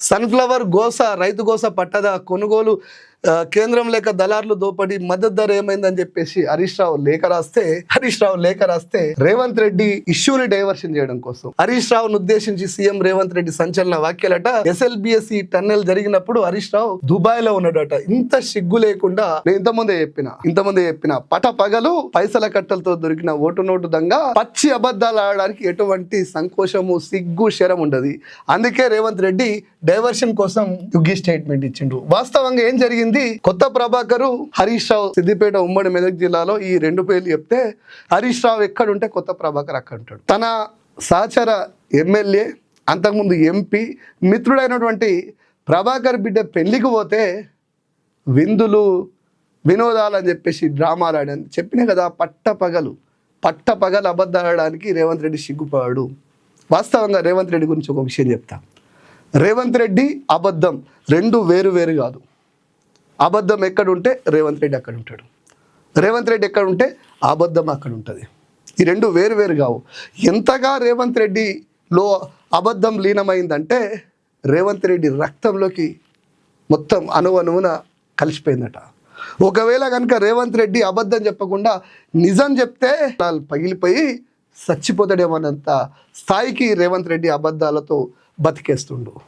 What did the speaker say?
Sunflower గోస రైతు గోస పట్టద కొనుగోలు కేంద్రం లేక దళార్లు దోపడి మద్దతు ధర ఏమైందని చెప్పేసి హరీష్ రావు లేఖ రాస్తే రేవంత్ రెడ్డి ఇష్యూని డైవర్షన్ చేయడం కోసం హరీష్ రావును ఉద్దేశించి సీఎం రేవంత్ రెడ్డి సంచలన వ్యాఖ్యలట. SLBSE టన్నెల్ జరిగినప్పుడు హరీష్ రావు దుబాయ్ లో ఉన్నాడట. ఇంత సిగ్గు లేకుండా నేను ఇంతమంది చెప్పిన పట పగలు పైసల కట్టలతో దొరికిన ఓటు నోటు దంగా పచ్చి అబద్ధాలు ఆడడానికి ఎటువంటి సంకోచము సిగ్గు శరం ఉండదు. అందుకే రేవంత్ రెడ్డి డైవర్షన్ కోసం యుగ్గి స్టేట్మెంట్ ఇచ్చిండు. వాస్తవంగా ఏం జరిగింది? కొత్త ప్రభాకర్ హరీష్ రావు సిద్దిపేట ఉమ్మడి మెదక్ జిల్లాలో ఈ రెండు పేర్లు చెప్తే హరీష్ రావు ఎక్కడుంటే కొత్త ప్రభాకర్ అక్కడ ఉంటాడు. తన సహచర ఎమ్మెల్యే అంతకుముందు ఎంపీ మిత్రుడైనటువంటి ప్రభాకర్ బిడ్డ పెళ్లికి పోతే విందులు వినోదాలు అని చెప్పేసి డ్రామాలు ఆడని చెప్పినా కదా. పట్టపగలు అబద్ధాలు ఆడడానికి రేవంత్ రెడ్డి సిగ్గుపడాడు. వాస్తవంగా రేవంత్ రెడ్డి గురించి ఒక విషయం చెప్తా. రేవంత్ రెడ్డి అబద్ధం రెండు వేరు కాదు. అబద్ధం ఎక్కడుంటే రేవంత్ రెడ్డి అక్కడ ఉంటాడు. రేవంత్ రెడ్డి ఎక్కడ ఉంటే అబద్ధం అక్కడ ఉంటుంది. ఈ రెండు వేరు కావు. ఎంతగా రేవంత్ రెడ్డిలో అబద్ధం లీనమైందంటే రేవంత్ రెడ్డి రక్తంలోకి మొత్తం అణువున కలిసిపోయిందట. ఒకవేళ కనుక రేవంత్ రెడ్డి అబద్ధం చెప్పకుండా నిజం చెప్తే పగిలిపోయి చచ్చిపోతాడేమోనంత స్థాయికి రేవంత్ రెడ్డి అబద్ధాలతో బతికేస్తుండు.